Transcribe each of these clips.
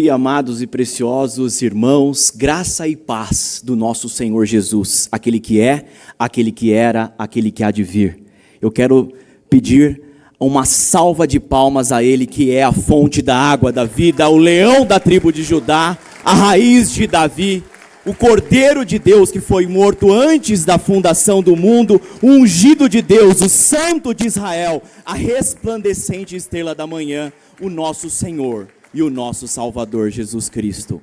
dia, amados e preciosos irmãos, graça e paz do nosso Senhor Jesus, aquele que é, aquele que era, aquele que há de vir. Eu quero pedir uma salva de palmas a Ele, que é a fonte da água da vida, o leão da tribo de Judá, a raiz de Davi, o Cordeiro de Deus que foi morto antes da fundação do mundo, o ungido de Deus, o Santo de Israel, a resplandecente estrela da manhã, o nosso Senhor e o nosso Salvador Jesus Cristo.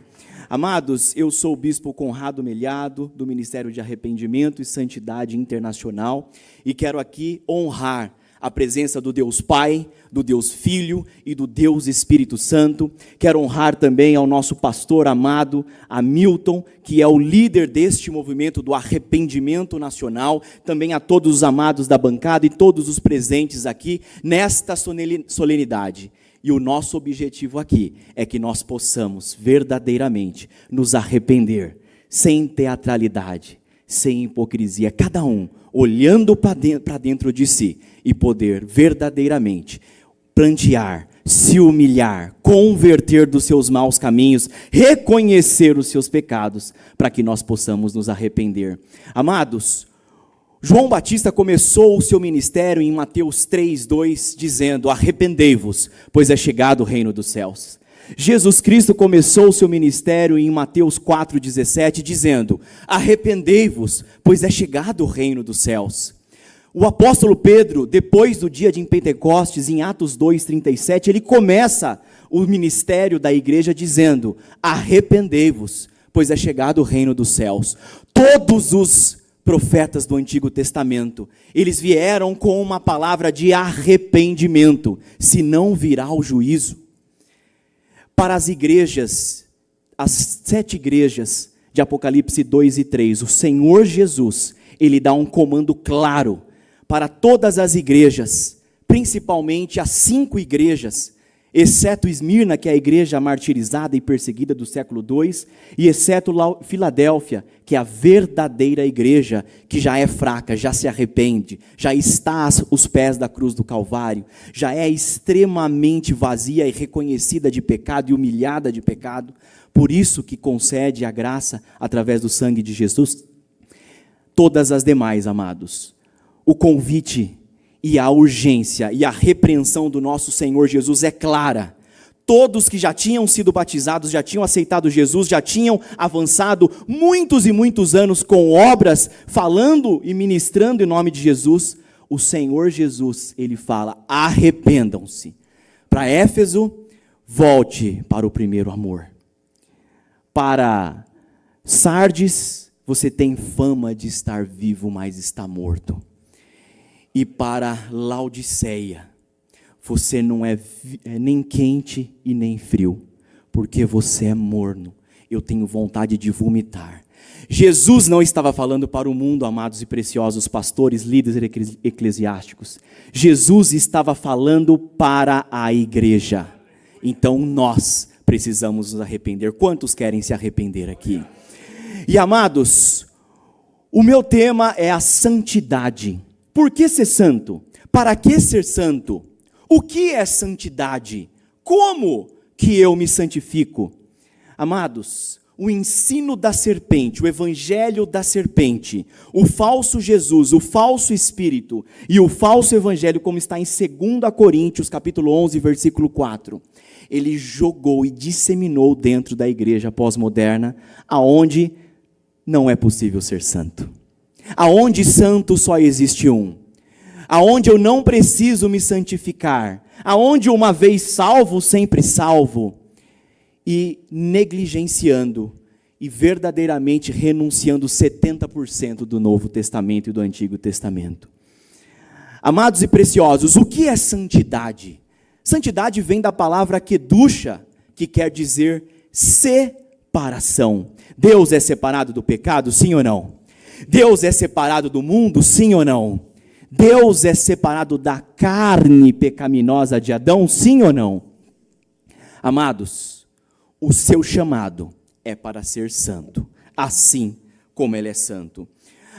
Amados, eu sou o Bispo Conrado Melhado, do Ministério de Arrependimento e Santidade Internacional, e quero aqui honrar a presença do Deus Pai, do Deus Filho e do Deus Espírito Santo. Quero honrar também ao nosso pastor amado, Hamilton, que é o líder deste movimento do arrependimento nacional, também a todos os amados da bancada e todos os presentes aqui nesta solenidade. E o nosso objetivo aqui é que nós possamos verdadeiramente nos arrepender, sem teatralidade, sem hipocrisia, cada um olhando para dentro de si e poder verdadeiramente plantear, se humilhar, converter dos seus maus caminhos, reconhecer os seus pecados, para que nós possamos nos arrepender. Amados, João Batista começou o seu ministério em Mateus 3:2, dizendo: arrependei-vos, pois é chegado o reino dos céus. Jesus Cristo começou o seu ministério em Mateus 4:17, dizendo: arrependei-vos, pois é chegado o reino dos céus. O apóstolo Pedro, depois do dia de Pentecostes, em Atos 2:37, ele começa o ministério da igreja dizendo: arrependei-vos, pois é chegado o reino dos céus. Todos os profetas do Antigo Testamento, eles vieram com uma palavra de arrependimento, senão virá o juízo. Para as igrejas, as 7 igrejas de Apocalipse 2 e 3, o Senhor Jesus, ele dá um comando claro para todas as igrejas, principalmente as 5 igrejas, exceto Esmirna, que é a igreja martirizada e perseguida do século II, e exceto Filadélfia, que é a verdadeira igreja, que já é fraca, já se arrepende, já está aos pés da cruz do Calvário, já é extremamente vazia e reconhecida de pecado e humilhada de pecado, por isso que concede a graça através do sangue de Jesus. Todas as demais, amados, o convite e a urgência e a repreensão do nosso Senhor Jesus é clara. Todos que já tinham sido batizados, já tinham aceitado Jesus, já tinham avançado muitos e muitos anos com obras, falando e ministrando em nome de Jesus, o Senhor Jesus, ele fala: arrependam-se. Para Éfeso, volte para o primeiro amor. Para Sardes, você tem fama de estar vivo, mas está morto. E para Laodiceia, você não é nem quente e nem frio, porque você é morno. Eu tenho vontade de vomitar. Jesus não estava falando para o mundo, amados e preciosos pastores, líderes eclesiásticos. Jesus estava falando para a igreja. Então nós precisamos nos arrepender. Quantos querem se arrepender aqui? E amados, o meu tema é a santidade. Por que ser santo? Para que ser santo? O que é santidade? Como que eu me santifico? Amados, o ensino da serpente, o evangelho da serpente, o falso Jesus, o falso espírito e o falso evangelho, como está em 2 Coríntios, capítulo 11, versículo 4, ele jogou e disseminou dentro da igreja pós-moderna, aonde não é possível ser santo. Aonde santo só existe um, aonde eu não preciso me santificar, aonde uma vez salvo, sempre salvo, e negligenciando e verdadeiramente renunciando 70% do Novo Testamento e do Antigo Testamento. Amados e preciosos, o que é santidade? Santidade vem da palavra kedusha, que quer dizer separação. Deus é separado do pecado, sim ou não? Deus é separado do mundo, sim ou não? Deus é separado da carne pecaminosa de Adão, sim ou não? Amados, o seu chamado é para ser santo, assim como ele é santo.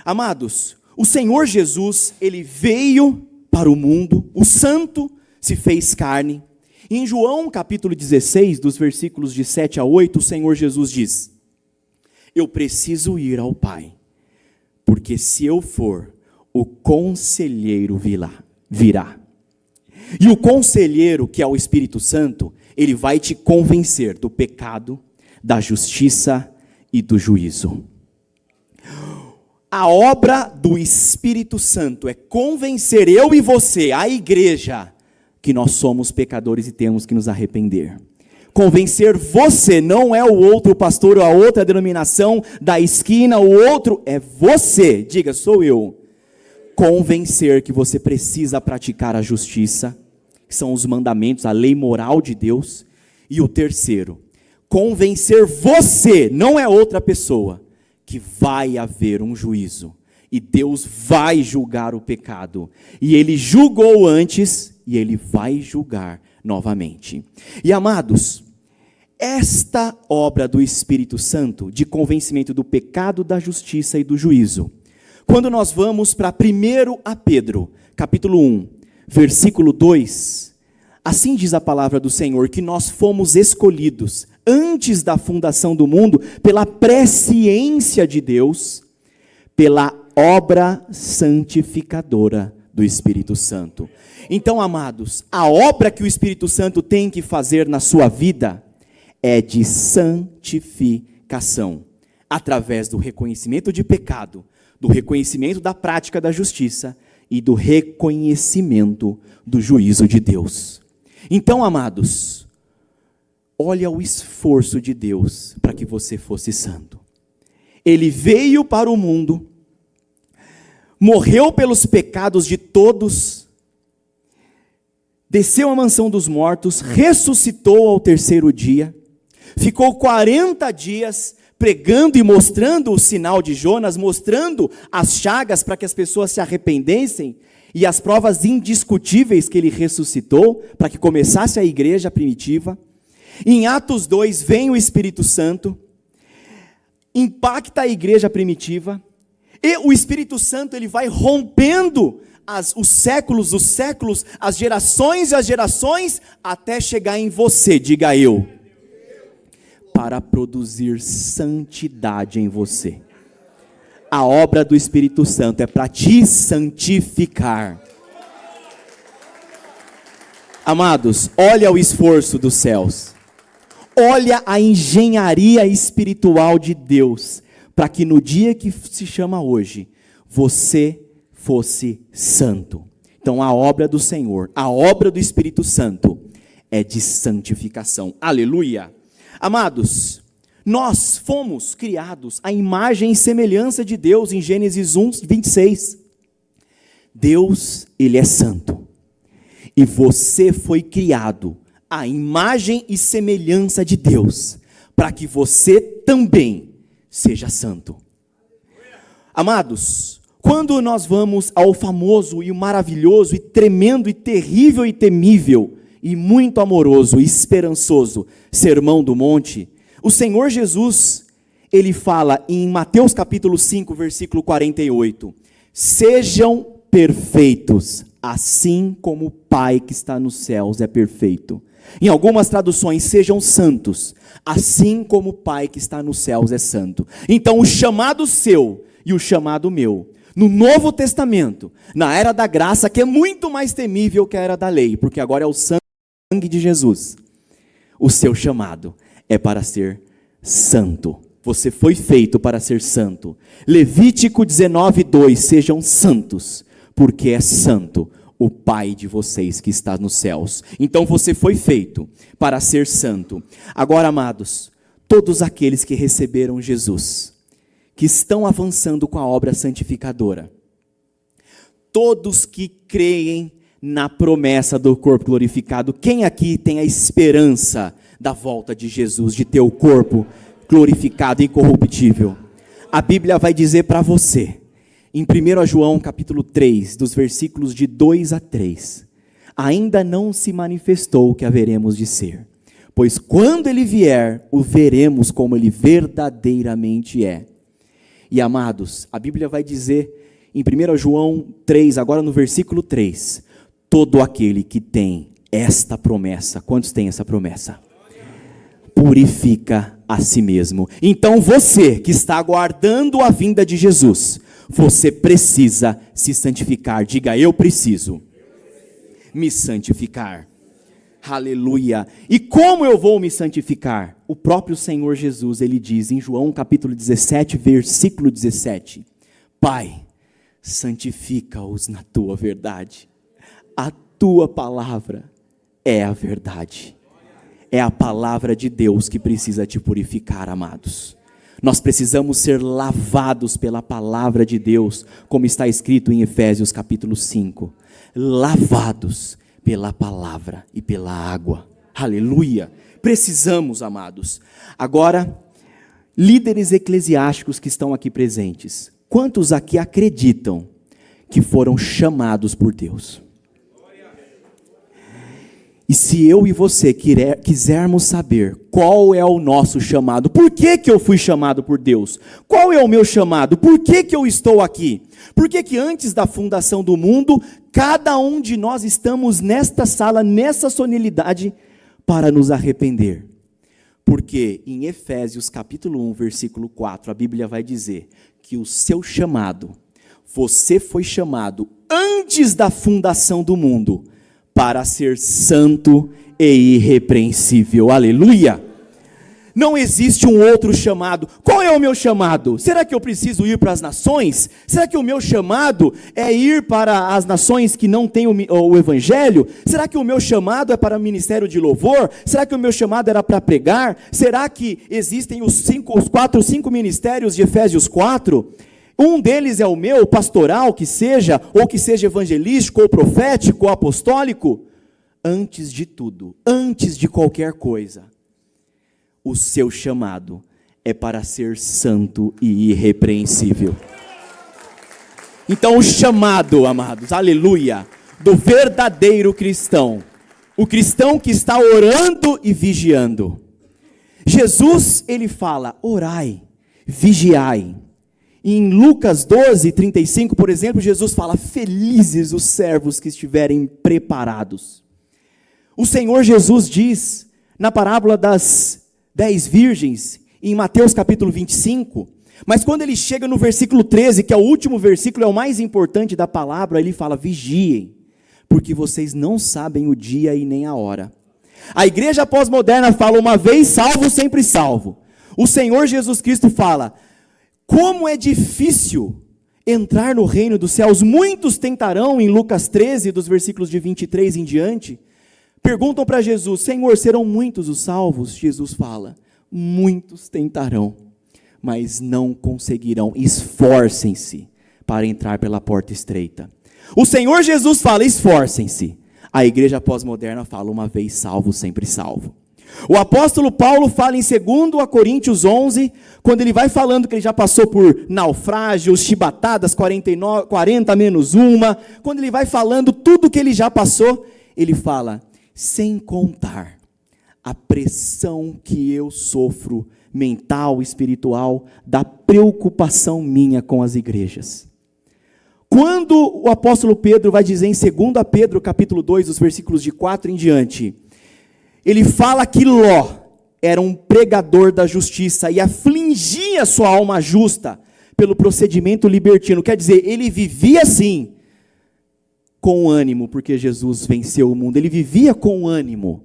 Amados, o Senhor Jesus, ele veio para o mundo, o santo se fez carne, Em João capítulo 16, dos versículos de 7 a 8, o Senhor Jesus diz: eu preciso ir ao Pai, porque se eu for, o conselheiro virá. E o conselheiro, que é o Espírito Santo, ele vai te convencer do pecado, da justiça e do juízo. A obra do Espírito Santo é convencer eu e você, a igreja, que nós somos pecadores e temos que nos arrepender. Convencer você, não é o outro pastor ou a outra denominação da esquina, o outro é você, diga, sou eu. Convencer que você precisa praticar a justiça, que são os mandamentos, a lei moral de Deus. E o terceiro, convencer você, não é outra pessoa, que vai haver um juízo. E Deus vai julgar o pecado. E Ele julgou antes, e Ele vai julgar novamente. E amados, esta obra do Espírito Santo, de convencimento do pecado, da justiça e do juízo, quando nós vamos para 1 Pedro, capítulo 1, versículo 2, assim diz a palavra do Senhor, que nós fomos escolhidos antes da fundação do mundo pela presciência de Deus, pela obra santificadora do Espírito Santo. Então, amados, a obra que o Espírito Santo tem que fazer na sua vida é de santificação, através do reconhecimento de pecado, do reconhecimento da prática da justiça e do reconhecimento do juízo de Deus. Então, amados, olha o esforço de Deus para que você fosse santo. Ele veio para o mundo, morreu pelos pecados de todos, desceu à mansão dos mortos, ressuscitou ao terceiro dia, ficou 40 dias pregando e mostrando o sinal de Jonas, mostrando as chagas para que as pessoas se arrependessem, e as provas indiscutíveis que ele ressuscitou, para que começasse a igreja primitiva. Em Atos 2 vem o Espírito Santo, impacta a igreja primitiva, e o Espírito Santo ele vai rompendo os séculos, as gerações e as gerações, até chegar em você, diga eu, para produzir santidade em você. A obra do Espírito Santo é para te santificar. Amados, olha o esforço dos céus. Olha a engenharia espiritual de Deus, para que no dia que se chama hoje, você fosse santo. Então a obra do Senhor, a obra do Espírito Santo é de santificação. Aleluia! Amados, nós fomos criados à imagem e semelhança de Deus em Gênesis 1, 26. Deus, Ele é santo. E você foi criado à imagem e semelhança de Deus, para que você também seja santo. Amados, quando nós vamos ao famoso e maravilhoso e tremendo e terrível e temível e muito amoroso e esperançoso Sermão do Monte, o Senhor Jesus, ele fala em Mateus capítulo 5, versículo 48, sejam perfeitos, assim como o Pai que está nos céus é perfeito. Em algumas traduções, sejam santos, assim como o Pai que está nos céus é santo. Então o chamado seu e o chamado meu, no Novo Testamento, na era da graça, que é muito mais temível que a era da lei, porque agora é o sangue de Jesus, o seu chamado é para ser santo. Você foi feito para ser santo. Levítico 19:2, sejam santos, porque é santo o Pai de vocês que está nos céus. Então você foi feito para ser santo. Agora, amados, todos aqueles que receberam Jesus, que estão avançando com a obra santificadora, todos que creem na promessa do corpo glorificado, quem aqui tem a esperança da volta de Jesus, de ter o corpo glorificado e incorruptível? A Bíblia vai dizer para você, em 1 João capítulo 3, dos versículos de 2 a 3, ainda não se manifestou o que haveremos de ser, pois quando ele vier, o veremos como ele verdadeiramente é. E amados, a Bíblia vai dizer em 1 João 3, agora no versículo 3, todo aquele que tem esta promessa. Quantos têm essa promessa? Purifica a si mesmo. Então você que está aguardando a vinda de Jesus, você precisa se santificar. Diga, eu preciso me santificar. Aleluia. E como eu vou me santificar? O próprio Senhor Jesus, ele diz em João capítulo 17, versículo 17: Pai, santifica-os na tua verdade. A tua palavra é a verdade. É a palavra de Deus que precisa te purificar, amados. Nós precisamos ser lavados pela palavra de Deus, como está escrito em Efésios capítulo 5. Lavados pela palavra e pela água. Aleluia. Precisamos, amados. Agora, líderes eclesiásticos que estão aqui presentes, quantos aqui acreditam que foram chamados por Deus? E se eu e você quisermos saber qual é o nosso chamado, por que eu fui chamado por Deus? Qual é o meu chamado? Por que eu estou aqui? Por que antes da fundação do mundo, cada um de nós estamos nesta sala, nessa solenidade, para nos arrepender? Porque em Efésios capítulo 1, versículo 4, a Bíblia vai dizer que o seu chamado, você foi chamado antes da fundação do mundo, para ser santo e irrepreensível. Aleluia! Não existe um outro chamado. Qual é o meu chamado? Será que eu preciso ir para as nações? Será que o meu chamado é ir para as nações que não têm o evangelho? Será que o meu chamado é para o ministério de louvor? Será que o meu chamado era para pregar? Será que existem os 5 ministérios de Efésios 4? Um deles é o meu, pastoral, que seja, ou que seja evangelístico, ou profético, ou apostólico. Antes de tudo, antes de qualquer coisa, o seu chamado é para ser santo e irrepreensível. Então o chamado, amados, aleluia, do verdadeiro cristão, o cristão que está orando e vigiando. Jesus, ele fala, orai, vigiai. Em Lucas 12, 35, por exemplo, Jesus fala, felizes os servos que estiverem preparados. O Senhor Jesus diz, na parábola das 10 virgens, em Mateus capítulo 25, mas quando ele chega no versículo 13, que é o último versículo, é o mais importante da palavra, ele fala, vigiem, porque vocês não sabem o dia e nem a hora. A igreja pós-moderna fala, uma vez salvo, sempre salvo. O Senhor Jesus Cristo fala, como é difícil entrar no reino dos céus. Muitos tentarão, em Lucas 13, dos versículos de 23 em diante. Perguntam para Jesus, Senhor, serão muitos os salvos? Jesus fala, muitos tentarão, mas não conseguirão. Esforcem-se para entrar pela porta estreita. O Senhor Jesus fala, esforcem-se. A igreja pós-moderna fala, uma vez salvo, sempre salvo. O apóstolo Paulo fala em 2 Coríntios 11, quando ele vai falando que ele já passou por naufrágios, chibatadas, 40 menos uma, quando ele vai falando tudo que ele já passou, ele fala, sem contar a pressão que eu sofro, mental, espiritual, da preocupação minha com as igrejas. Quando o apóstolo Pedro vai dizer em 2 Pedro capítulo 2, os versículos de 4 em diante, ele fala que Ló era um pregador da justiça e afligia sua alma justa pelo procedimento libertino. Quer dizer, ele vivia assim, com ânimo, porque Jesus venceu o mundo. Ele vivia com ânimo.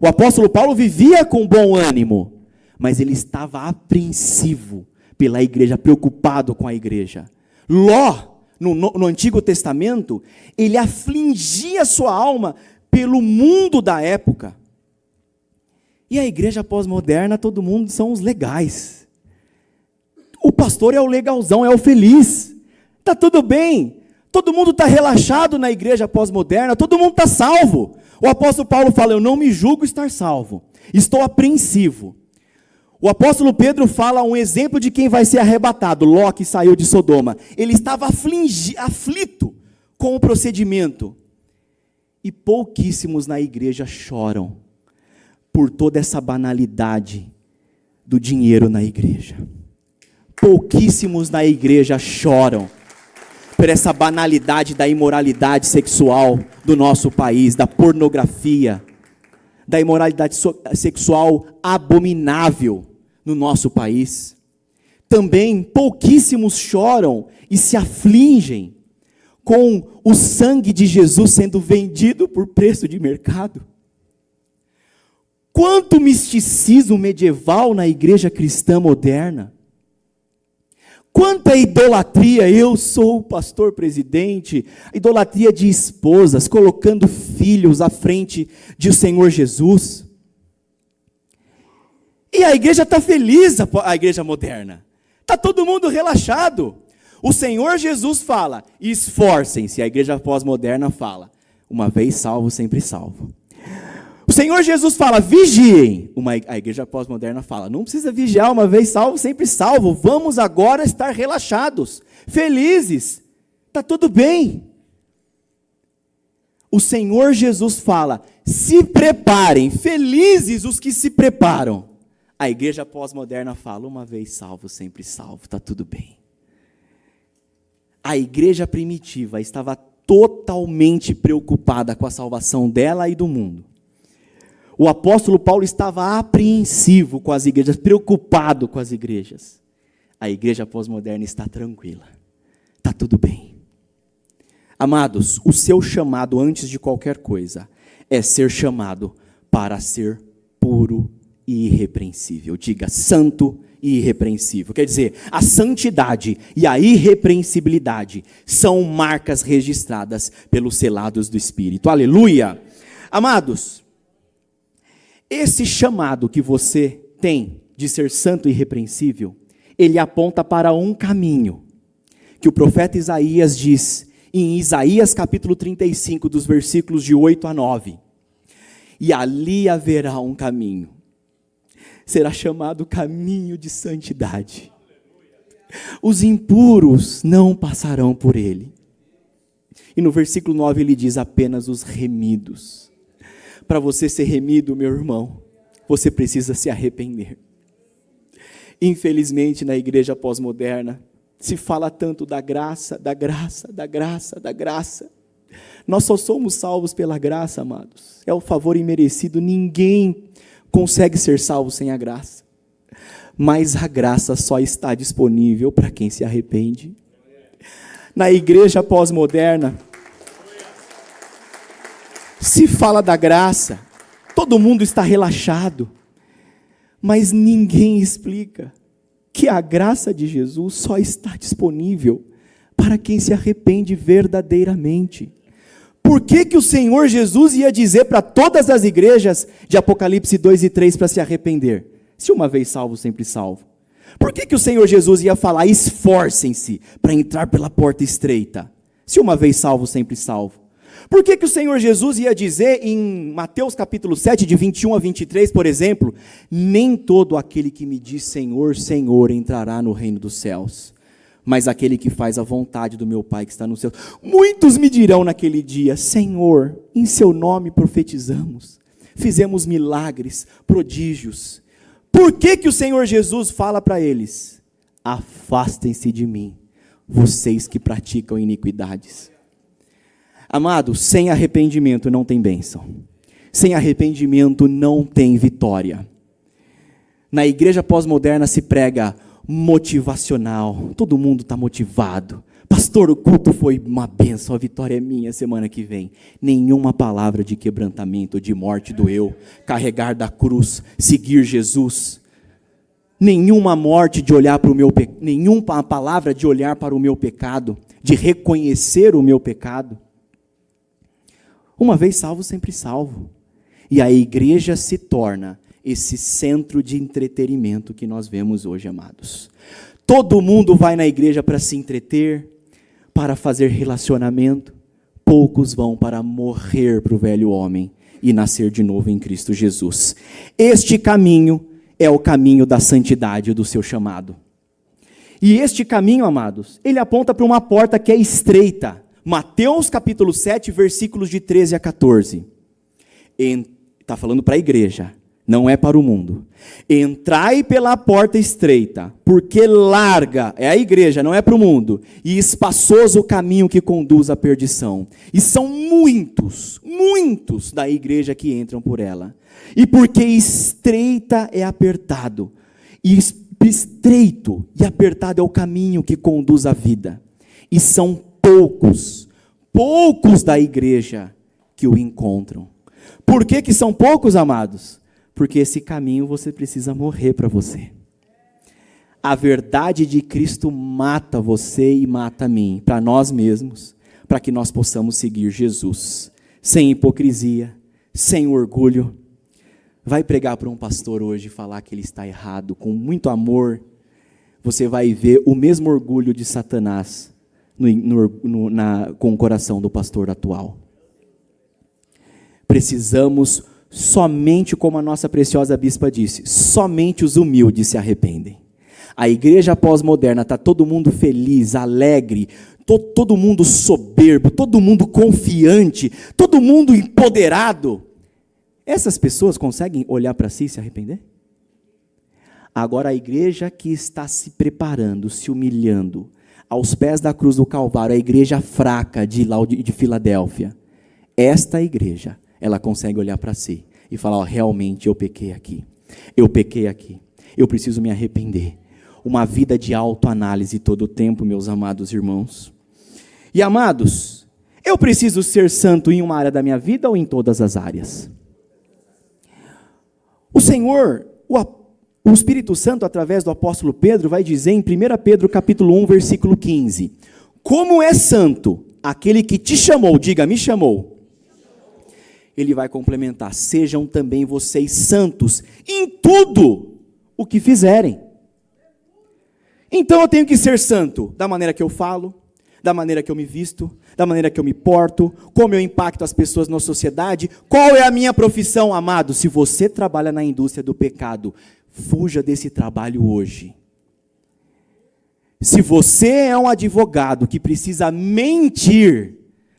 O apóstolo Paulo vivia com bom ânimo, mas ele estava apreensivo pela igreja, preocupado com a igreja. Ló, no Antigo Testamento, ele afligia sua alma pelo mundo da época. E a igreja pós-moderna, todo mundo são os legais. O pastor é o legalzão, é o feliz. Está tudo bem. Todo mundo está relaxado na igreja pós-moderna, todo mundo está salvo. O apóstolo Paulo fala, eu não me julgo estar salvo, estou apreensivo. O apóstolo Pedro fala um exemplo de quem vai ser arrebatado, Ló, que saiu de Sodoma. Ele estava aflito com o procedimento. E pouquíssimos na igreja choram por toda essa banalidade do dinheiro na igreja. Pouquíssimos na igreja choram por essa banalidade da imoralidade sexual do nosso país, da pornografia, da imoralidade sexual abominável no nosso país. Também pouquíssimos choram e se afligem com o sangue de Jesus sendo vendido por preço de mercado. Quanto misticismo medieval na igreja cristã moderna. Quanta idolatria, eu sou o pastor presidente, idolatria de esposas, colocando filhos à frente de o Senhor Jesus. E a igreja está feliz, a igreja moderna. Está todo mundo relaxado. O Senhor Jesus fala, esforcem-se. A igreja pós-moderna fala, uma vez salvo, sempre salvo. O Senhor Jesus fala, vigiem. A igreja pós-moderna fala, não precisa vigiar, uma vez salvo, sempre salvo. Vamos agora estar relaxados, felizes. Está tudo bem. O Senhor Jesus fala, se preparem, felizes os que se preparam. A igreja pós-moderna fala, uma vez salvo, sempre salvo, está tudo bem. A igreja primitiva estava totalmente preocupada com a salvação dela e do mundo. O apóstolo Paulo estava apreensivo com as igrejas, preocupado com as igrejas. A igreja pós-moderna está tranquila, está tudo bem. Amados, o seu chamado antes de qualquer coisa é ser chamado para ser puro e irrepreensível. Diga, santo e irrepreensível. Quer dizer, a santidade e a irrepreensibilidade são marcas registradas pelos selados do Espírito. Aleluia! Amados, esse chamado que você tem de ser santo e irrepreensível, ele aponta para um caminho, que o profeta Isaías diz, em Isaías capítulo 35, dos versículos de 8 a 9, e ali haverá um caminho, será chamado caminho de santidade, os impuros não passarão por ele, e no versículo 9 ele diz, apenas os remidos. Para você ser remido, meu irmão, você precisa se arrepender. Infelizmente, na igreja pós-moderna, se fala tanto da graça, da graça, da graça, da graça. Nós só somos salvos pela graça, amados. É o favor imerecido, ninguém consegue ser salvo sem a graça. Mas a graça só está disponível para quem se arrepende. Na igreja pós-moderna, se fala da graça, todo mundo está relaxado, mas ninguém explica que a graça de Jesus só está disponível para quem se arrepende verdadeiramente. Por que o Senhor Jesus ia dizer para todas as igrejas de Apocalipse 2 e 3 para se arrepender? Se uma vez salvo, sempre salvo. Por que o Senhor Jesus ia falar, esforcem-se para entrar pela porta estreita? Se uma vez salvo, sempre salvo. Por que o Senhor Jesus ia dizer em Mateus capítulo 7, de 21 a 23, por exemplo, nem todo aquele que me diz Senhor, Senhor, entrará no reino dos céus, mas aquele que faz a vontade do meu Pai que está no céu. Muitos me dirão naquele dia, Senhor, em seu nome profetizamos, fizemos milagres, prodígios. Por que o Senhor Jesus fala para eles? Afastem-se de mim, vocês que praticam iniquidades. Amado, sem arrependimento não tem bênção. Sem arrependimento não tem vitória. Na igreja pós-moderna se prega motivacional. Todo mundo está motivado. Pastor, o culto foi uma bênção, a vitória é minha semana que vem. Nenhuma palavra de quebrantamento, de morte do eu, carregar da cruz, seguir Jesus. Nenhuma morte de olhar para o meu pecado, nenhuma palavra de olhar para o meu pecado, de reconhecer o meu pecado. Uma vez salvo, sempre salvo. E a igreja se torna esse centro de entretenimento que nós vemos hoje, amados. Todo mundo vai na igreja para se entreter, para fazer relacionamento. Poucos vão para morrer para o velho homem e nascer de novo em Cristo Jesus. Este caminho é o caminho da santidade do seu chamado. E este caminho, amados, ele aponta para uma porta que é estreita. Mateus capítulo 7, versículos de 13 a 14. Está falando para a igreja. Não é para o mundo. Entrai pela porta estreita, porque larga é a igreja, não é para o mundo, e espaçoso o caminho que conduz à perdição. E são muitos, muitos da igreja que entram por ela. E porque estreita é apertado, e estreito e apertado é o caminho que conduz à vida. E são poucos, poucos da igreja que o encontram. Por que são poucos, amados? Porque esse caminho você precisa morrer para você. A verdade de Cristo mata você e mata a mim, para nós mesmos, para que nós possamos seguir Jesus, sem hipocrisia, sem orgulho. Vai pregar para um pastor hoje e falar que ele está errado, com muito amor, você vai ver o mesmo orgulho de Satanás com o coração do pastor atual. Precisamos somente, como a nossa preciosa bispa disse, somente os humildes se arrependem. A igreja pós-moderna está todo mundo feliz, alegre, todo mundo soberbo, todo mundo confiante, todo mundo empoderado. Essas pessoas conseguem olhar para si e se arrepender? Agora a igreja que está se preparando, se humilhando, aos pés da cruz do Calvário, a igreja fraca de Filadélfia, esta igreja, ela consegue olhar para si e falar, realmente eu pequei aqui, eu preciso me arrepender. Uma vida de autoanálise todo o tempo, meus amados irmãos. E amados, eu preciso ser santo em uma área da minha vida ou em todas as áreas? O Senhor, o Espírito Santo, através do apóstolo Pedro, vai dizer em 1 Pedro capítulo 1, versículo 15, como é santo aquele que te chamou, diga, me chamou. Ele vai complementar, sejam também vocês santos em tudo o que fizerem. Então eu tenho que ser santo da maneira que eu falo, da maneira que eu me visto, da maneira que eu me porto, como eu impacto as pessoas na sociedade, qual é a minha profissão, amado? Se você trabalha na indústria do pecado, fuja desse trabalho hoje. Se você é um advogado que precisa mentir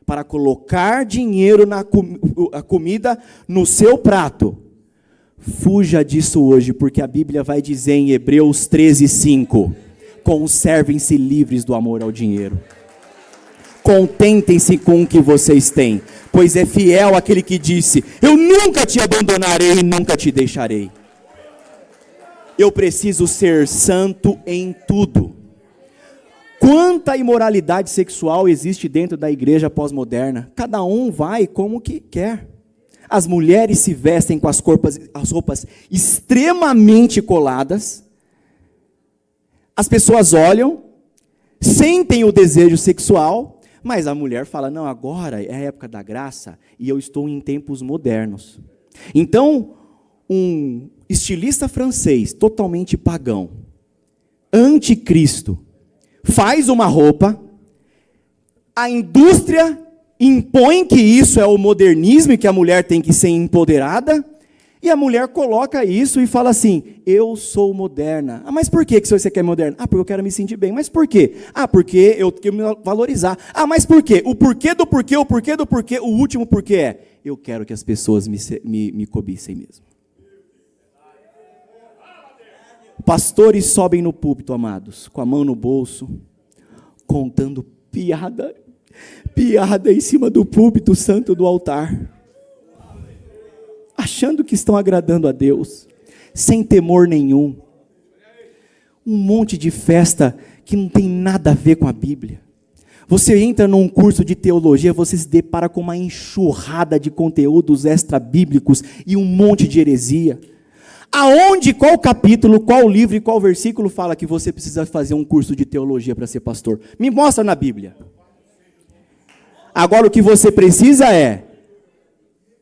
para colocar dinheiro na comida no seu prato, fuja disso hoje, porque a Bíblia vai dizer em Hebreus 13:5, conservem-se livres do amor ao dinheiro. Contentem-se com o que vocês têm, pois é fiel aquele que disse, eu nunca te abandonarei e nunca te deixarei. Eu preciso ser santo em tudo. Quanta imoralidade sexual existe dentro da igreja pós-moderna? Cada um vai como que quer. As mulheres se vestem com as roupas extremamente coladas. As pessoas olham, sentem o desejo sexual, mas a mulher fala, não, agora é a época da graça e eu estou em tempos modernos. Então, um estilista francês, totalmente pagão, anticristo, faz uma roupa, a indústria impõe que isso é o modernismo e que a mulher tem que ser empoderada, e a mulher coloca isso e fala assim, eu sou moderna. Ah, mas por que você quer moderna? Ah, porque eu quero me sentir bem. Mas por quê? Ah, porque eu quero me valorizar. Ah, mas por quê? O porquê do porquê, o porquê do porquê, o último porquê é, eu quero que as pessoas me cobissem mesmo. Pastores sobem no púlpito, amados, com a mão no bolso, contando piada em cima do púlpito santo do altar, achando que estão agradando a Deus, sem temor nenhum. Um monte de festa que não tem nada a ver com a Bíblia. Você entra num curso de teologia, você se depara com uma enxurrada de conteúdos extra-bíblicos e um monte de heresia. Aonde, qual capítulo, qual livro e qual versículo fala que você precisa fazer um curso de teologia para ser pastor? Me mostra na Bíblia. Agora o que você precisa é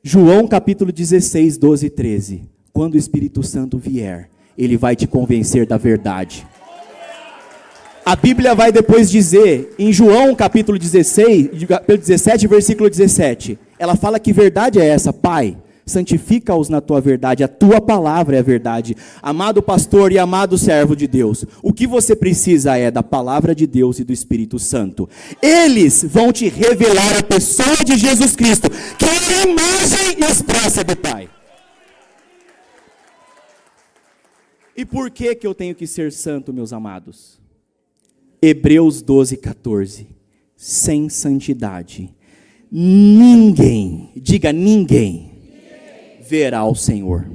João capítulo 16, 12 e 13. Quando o Espírito Santo vier, ele vai te convencer da verdade. A Bíblia vai depois dizer, em João capítulo 17, versículo 17, ela fala que verdade é essa, Pai, santifica-os na tua verdade, a tua palavra é a verdade. Amado pastor e amado servo de Deus, o que você precisa é da palavra de Deus e do Espírito Santo. Eles vão te revelar a pessoa de Jesus Cristo, que é a imagem expressa do Pai. E por que eu tenho que ser santo, meus amados? Hebreus 12:14. Sem santidade, ninguém, diga ninguém, verá o Senhor.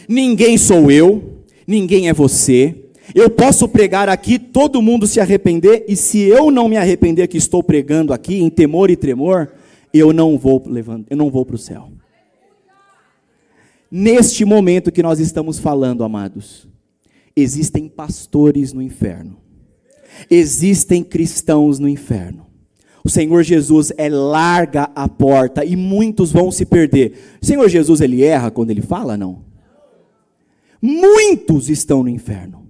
Ninguém sou eu, ninguém é você. Eu posso pregar aqui, todo mundo se arrepender, e se eu não me arrepender que estou pregando aqui, em temor e tremor, eu não vou para o céu. Neste momento que nós estamos falando, amados, existem pastores no inferno. Existem cristãos no inferno. O Senhor Jesus larga a porta e muitos vão se perder. O Senhor Jesus, ele erra quando ele fala, não? Muitos estão no inferno.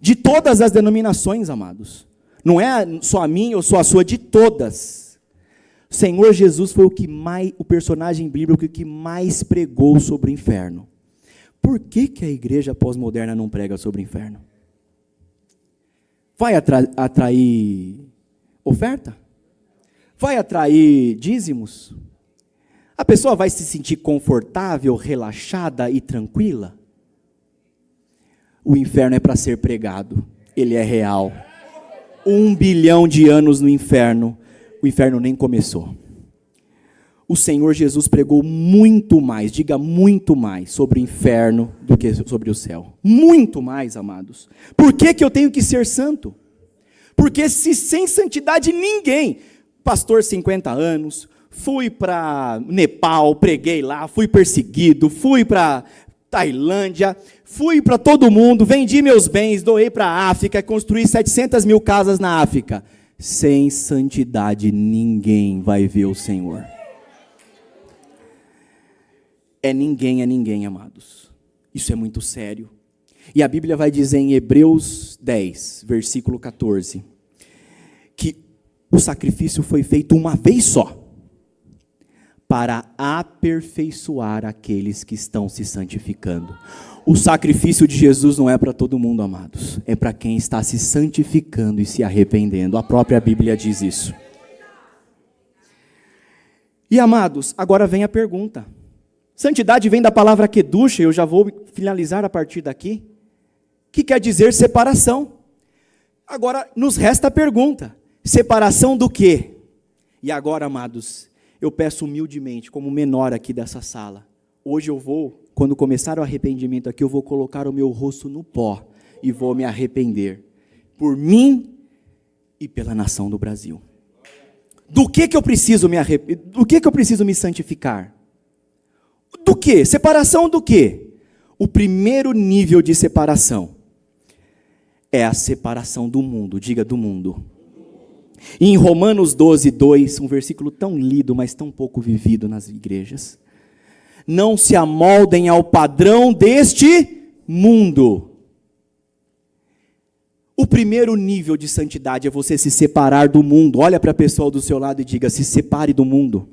De todas as denominações, amados. Não é só a minha ou só a sua, de todas. O Senhor Jesus foi o personagem bíblico que mais pregou sobre o inferno. Por que a igreja pós-moderna não prega sobre o inferno? Vai atrair oferta? Vai atrair dízimos? A pessoa vai se sentir confortável, relaxada e tranquila? O inferno é para ser pregado, ele é real. 1 bilhão de anos no inferno, o inferno nem começou. O Senhor Jesus pregou muito mais, diga muito mais, sobre o inferno do que sobre o céu. Muito mais, amados. Por que eu tenho que ser santo? Porque se sem santidade ninguém, pastor 50 anos, fui para Nepal, preguei lá, fui perseguido, fui para Tailândia, fui para todo mundo, vendi meus bens, doei para a África, construí 700 mil casas na África. Sem santidade ninguém vai ver o Senhor. É ninguém, amados. Isso é muito sério. E a Bíblia vai dizer em Hebreus 10, versículo 14, que o sacrifício foi feito uma vez só, para aperfeiçoar aqueles que estão se santificando. O sacrifício de Jesus não é para todo mundo, amados. É para quem está se santificando e se arrependendo. A própria Bíblia diz isso. E, amados, agora vem a pergunta. Santidade vem da palavra kedush, eu já vou finalizar a partir daqui, que quer dizer separação. Agora, nos resta a pergunta, separação do quê? E agora, amados, eu peço humildemente, como menor aqui dessa sala, hoje eu vou, quando começar o arrependimento aqui, eu vou colocar o meu rosto no pó, e vou me arrepender, por mim e pela nação do Brasil. Do que eu preciso me arrepender? Do que eu preciso me santificar? Do que? Separação do que? O primeiro nível de separação é a separação do mundo, diga do mundo. E em Romanos 12, 2, um versículo tão lido, mas tão pouco vivido nas igrejas. Não se amoldem ao padrão deste mundo. O primeiro nível de santidade é você se separar do mundo. Olha para a pessoa do seu lado e diga, se separe do mundo.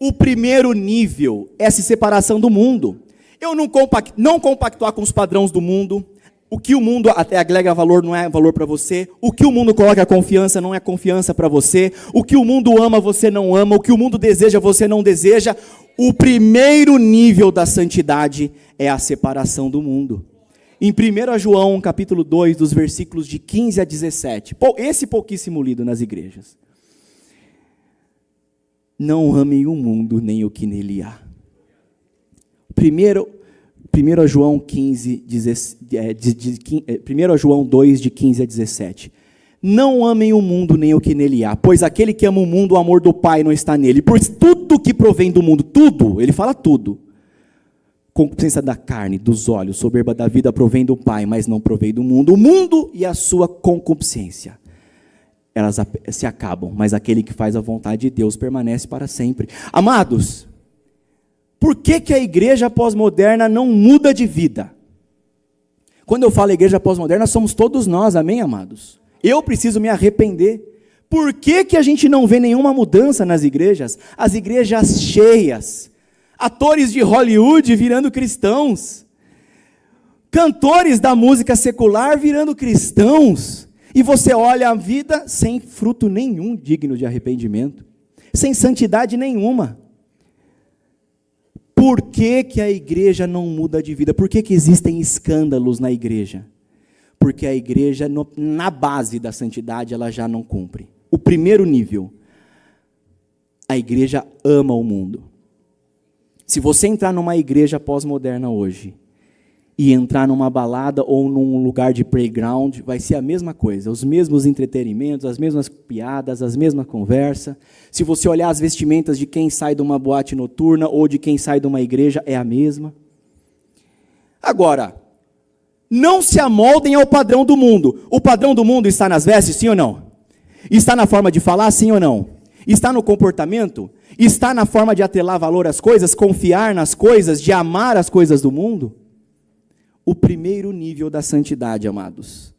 O primeiro nível é essa separação do mundo. Eu não compactuar com os padrões do mundo. O que o mundo até agrega valor não é valor para você. O que o mundo coloca confiança não é confiança para você. O que o mundo ama, você não ama. O que o mundo deseja, você não deseja. O primeiro nível da santidade é a separação do mundo. Em 1 João, capítulo 2, dos versículos de 15 a 17. Esse pouquíssimo lido nas igrejas. Não amem o mundo, nem o que nele há. 1 João 2, de 15 a 17. Não amem o mundo, nem o que nele há, pois aquele que ama o mundo, o amor do Pai não está nele. Pois tudo que provém do mundo, tudo, ele fala tudo, concupiscência da carne, dos olhos, soberba da vida, provém do Pai, mas não provém do mundo. O mundo e a sua concupiscência, elas se acabam, mas aquele que faz a vontade de Deus permanece para sempre. Amados, por que a igreja pós-moderna não muda de vida? Quando eu falo igreja pós-moderna, somos todos nós, amém, amados? Eu preciso me arrepender. Por que a gente não vê nenhuma mudança nas igrejas? As igrejas cheias, atores de Hollywood virando cristãos, cantores da música secular virando cristãos, e você olha a vida sem fruto nenhum digno de arrependimento, sem santidade nenhuma. Por que que a igreja não muda de vida? Por que que existem escândalos na igreja? Porque a igreja, na base da santidade, ela já não cumpre. O primeiro nível, a igreja ama o mundo. Se você entrar numa igreja pós-moderna hoje, e entrar numa balada ou num lugar de playground, vai ser a mesma coisa, os mesmos entretenimentos, as mesmas piadas, as mesmas conversas. Se você olhar as vestimentas de quem sai de uma boate noturna ou de quem sai de uma igreja, é a mesma. Agora, não se amoldem ao padrão do mundo. O padrão do mundo está nas vestes, sim ou não? Está na forma de falar, sim ou não? Está no comportamento? Está na forma de atrelar valor às coisas, confiar nas coisas, de amar as coisas do mundo? O primeiro nível da santidade, amados,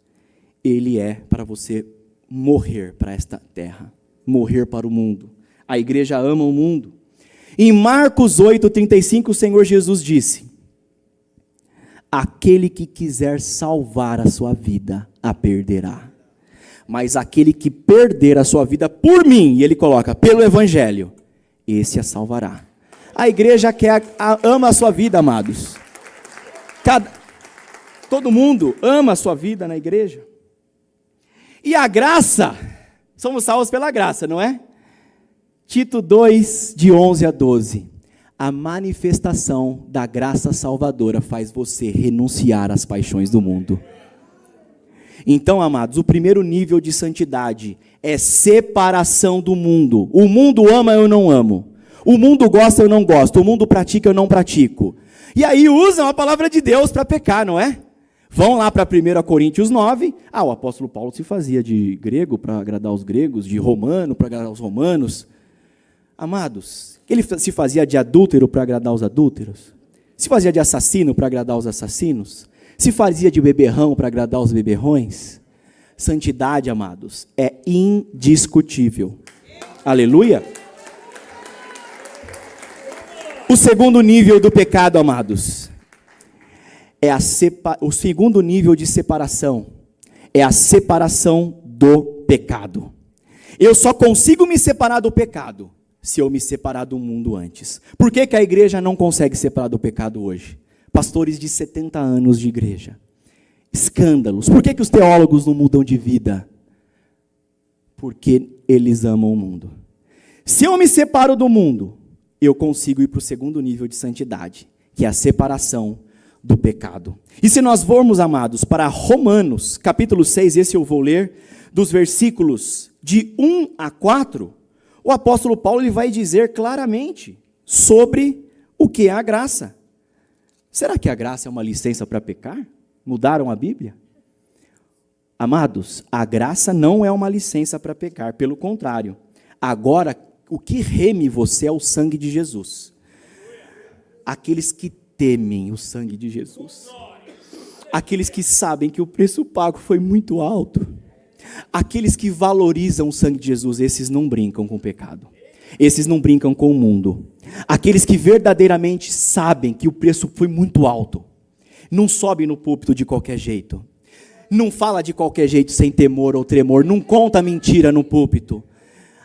ele é para você morrer para esta terra, morrer para o mundo. A igreja ama o mundo. Em Marcos 8:35, o Senhor Jesus disse: aquele que quiser salvar a sua vida, a perderá. Mas aquele que perder a sua vida por mim, e ele coloca, pelo evangelho, esse a salvará. A igreja ama a sua vida, amados. Todo mundo ama a sua vida na igreja. E a graça, somos salvos pela graça, não é? Tito 2, de 11 a 12. A manifestação da graça salvadora faz você renunciar às paixões do mundo. Então, amados, o primeiro nível de santidade é separação do mundo. O mundo ama, eu não amo. O mundo gosta, eu não gosto. O mundo pratica, eu não pratico. E aí usam a palavra de Deus para pecar, não é? Vão lá para 1 Coríntios 9. O apóstolo Paulo se fazia de grego para agradar os gregos, de romano para agradar os romanos. Amados, ele se fazia de adúltero para agradar os adúlteros? Se fazia de assassino para agradar os assassinos? Se fazia de beberrão para agradar os beberrões? Santidade, amados, é indiscutível. Aleluia! O segundo nível do pecado, amados, o segundo nível de separação é a separação do pecado. Eu só consigo me separar do pecado se eu me separar do mundo antes. Por que que a igreja não consegue separar do pecado hoje? Pastores de 70 anos de igreja. Escândalos. Por que que os teólogos não mudam de vida? Porque eles amam o mundo. Se eu me separo do mundo, eu consigo ir para o segundo nível de santidade, que é a separação do pecado. E se nós formos, amados, para Romanos, capítulo 6, esse eu vou ler, dos versículos de 1 a 4, o apóstolo Paulo ele vai dizer claramente sobre o que é a graça. Será que a graça é uma licença para pecar? Mudaram a Bíblia? Amados, a graça não é uma licença para pecar, pelo contrário. Agora, o que reme você é o sangue de Jesus. Aqueles que temem o sangue de Jesus. Aqueles que sabem que o preço pago foi muito alto. Aqueles que valorizam o sangue de Jesus, esses não brincam com o pecado. Esses não brincam com o mundo. Aqueles que verdadeiramente sabem que o preço foi muito alto. Não sobe no púlpito de qualquer jeito. Não fala de qualquer jeito sem temor ou tremor. Não conta mentira no púlpito.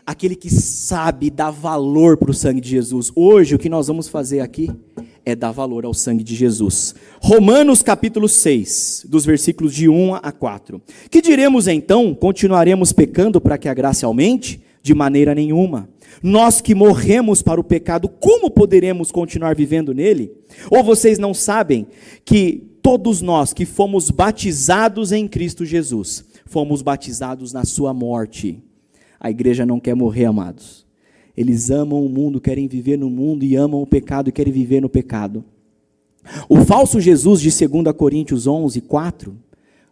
Aquele que sabe dar valor para o sangue de Jesus. Hoje o que nós vamos fazer aqui é dar valor ao sangue de Jesus. Romanos capítulo 6, dos versículos de 1 a 4. Que diremos então? Continuaremos pecando para que a graça aumente? De maneira nenhuma. Nós que morremos para o pecado, como poderemos continuar vivendo nele? Ou vocês não sabem que todos nós que fomos batizados em Cristo Jesus, fomos batizados na sua morte? A igreja não quer morrer, amados. Eles amam o mundo, querem viver no mundo e amam o pecado e querem viver no pecado. O falso Jesus de 2 Coríntios 11, 4,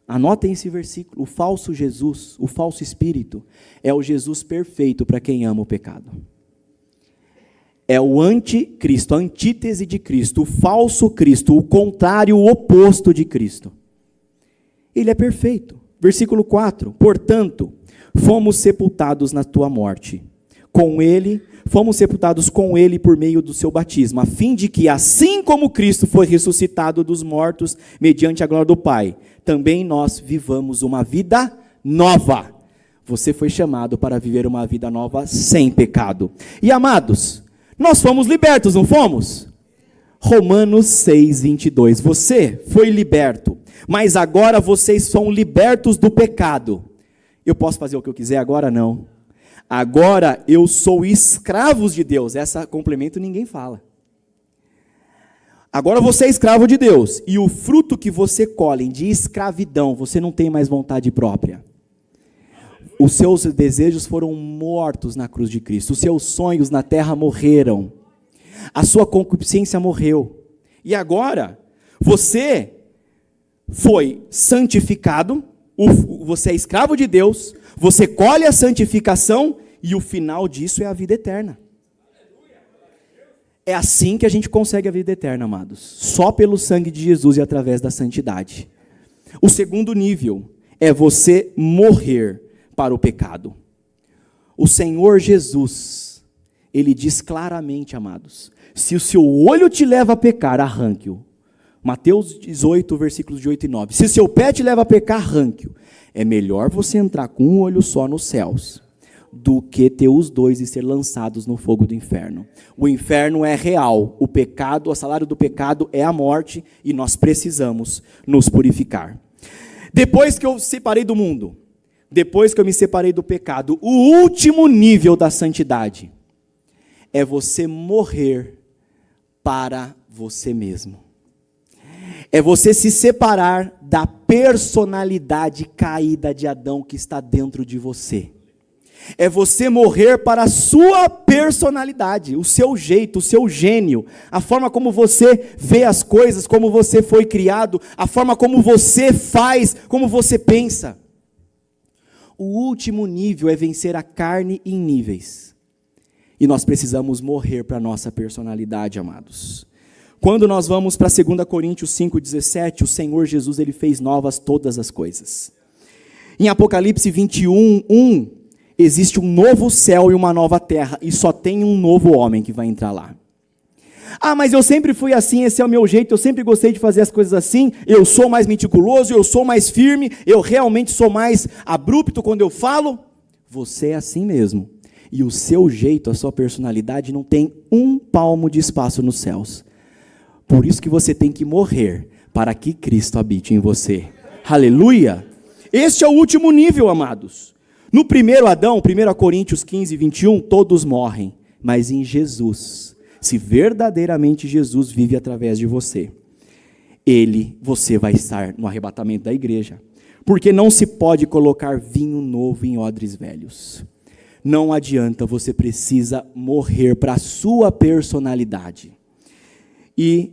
anotem esse versículo. O falso Jesus, o falso espírito, é o Jesus perfeito para quem ama o pecado. É o anticristo, a antítese de Cristo, o falso Cristo, o contrário, o oposto de Cristo. Ele é perfeito. Versículo 4, portanto, fomos sepultados na tua morte. Fomos sepultados com ele por meio do seu batismo, a fim de que, assim como Cristo foi ressuscitado dos mortos, mediante a glória do Pai, também nós vivamos uma vida nova. Você foi chamado para viver uma vida nova sem pecado. E amados, nós fomos libertos, não fomos? Romanos 6, 22. Você foi liberto, mas agora vocês são libertos do pecado. Eu posso fazer o que eu quiser agora? Não. Agora eu sou escravos de Deus. Essa complemento ninguém fala. Agora você é escravo de Deus. E o fruto que você colhe de escravidão, você não tem mais vontade própria. Os seus desejos foram mortos na cruz de Cristo. Os seus sonhos na terra morreram. A sua concupiscência morreu. E agora, você foi santificado. Você é escravo de Deus, você colhe a santificação e o final disso é a vida eterna. É assim que a gente consegue a vida eterna, amados. Só pelo sangue de Jesus e através da santidade. O segundo nível é você morrer para o pecado. O Senhor Jesus, Ele diz claramente, amados, se o seu olho te leva a pecar, arranque-o. Mateus 18, versículos de 8 e 9. Se seu pé te leva a pecar, arranque-o. É melhor você entrar com um olho só nos céus, do que ter os dois e ser lançados no fogo do inferno. O inferno é real. O pecado, o salário do pecado é a morte, e nós precisamos nos purificar. Depois que eu separei do mundo, depois que eu me separei do pecado, o último nível da santidade é você morrer para você mesmo. É você se separar da personalidade caída de Adão que está dentro de você. É você morrer para a sua personalidade, o seu jeito, o seu gênio, a forma como você vê as coisas, como você foi criado, a forma como você faz, como você pensa. O último nível é vencer a carne em níveis. E nós precisamos morrer para a nossa personalidade, amados. Quando nós vamos para 2 Coríntios 5,17, o Senhor Jesus, Ele fez novas todas as coisas. Em Apocalipse 21:1, existe um novo céu e uma nova terra, e só tem um novo homem que vai entrar lá. Ah, mas eu sempre fui assim, esse é o meu jeito, eu sempre gostei de fazer as coisas assim, eu sou mais meticuloso, eu sou mais firme, eu realmente sou mais abrupto quando eu falo. Você é assim mesmo. E o seu jeito, a sua personalidade não tem um palmo de espaço nos céus. Por isso que você tem que morrer, para que Cristo habite em você. Aleluia! Este é o último nível, amados. No primeiro Adão, 1 Coríntios 15, 21, todos morrem. Mas em Jesus, se verdadeiramente Jesus vive através de você, você vai estar no arrebatamento da igreja. Porque não se pode colocar vinho novo em odres velhos. Não adianta, você precisa morrer para a sua personalidade. E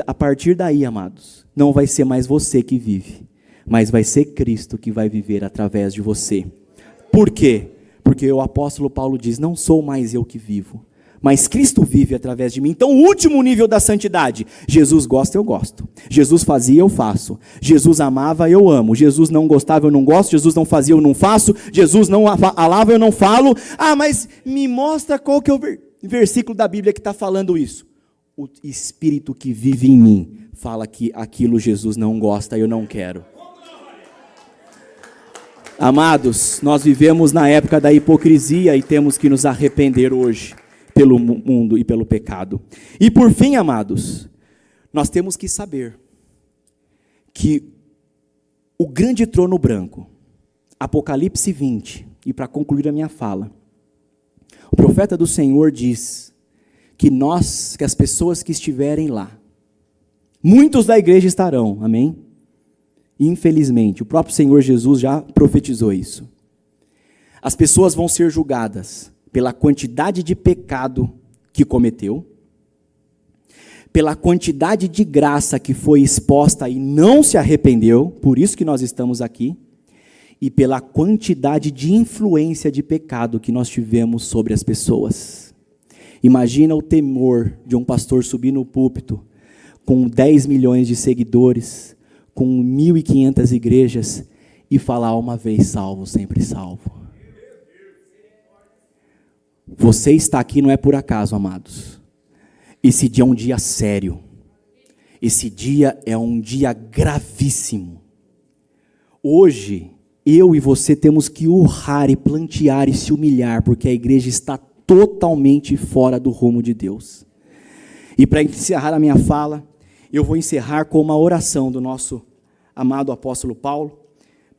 a partir daí, amados, não vai ser mais você que vive, mas vai ser Cristo que vai viver através de você. Por quê? Porque o apóstolo Paulo diz, não sou mais eu que vivo, mas Cristo vive através de mim. Então o último nível da santidade, Jesus gosta, eu gosto. Jesus fazia, eu faço. Jesus amava, eu amo. Jesus não gostava, eu não gosto. Jesus não fazia, eu não faço. Jesus não alava, eu não falo. Ah, mas me mostra qual que é o versículo da Bíblia que está falando isso. O Espírito que vive em mim fala que aquilo Jesus não gosta, eu não quero. Amados, nós vivemos na época da hipocrisia e temos que nos arrepender hoje pelo mundo e pelo pecado. E por fim, amados, nós temos que saber que o grande trono branco, Apocalipse 20, e para concluir a minha fala, o profeta do Senhor diz que as pessoas que estiverem lá, muitos da igreja estarão, amém? Infelizmente, o próprio Senhor Jesus já profetizou isso. As pessoas vão ser julgadas pela quantidade de pecado que cometeu, pela quantidade de graça que foi exposta e não se arrependeu, por isso que nós estamos aqui, e pela quantidade de influência de pecado que nós tivemos sobre as pessoas. Imagina o temor de um pastor subir no púlpito com 10 milhões de seguidores, com 1.500 igrejas e falar uma vez salvo, sempre salvo. Você está aqui não é por acaso, amados. Esse dia é um dia sério. Esse dia é um dia gravíssimo. Hoje, eu e você temos que urrar e plantear e se humilhar, porque a igreja está totalmente fora do rumo de Deus. E para encerrar a minha fala, eu vou encerrar com uma oração do nosso amado apóstolo Paulo.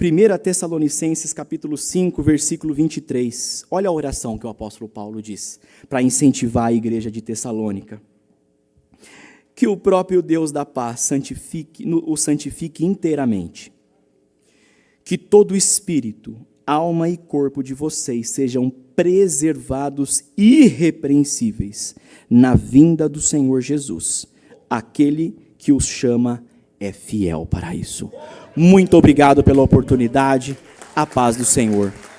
1 Tessalonicenses capítulo 5, versículo 23. Olha a oração que o apóstolo Paulo diz, para incentivar a igreja de Tessalônica. Que o próprio Deus da paz o santifique inteiramente. Que todo espírito, alma e corpo de vocês sejam preservados irrepreensíveis na vinda do Senhor Jesus. Aquele que os chama é fiel para isso. Muito obrigado pela oportunidade. A paz do Senhor.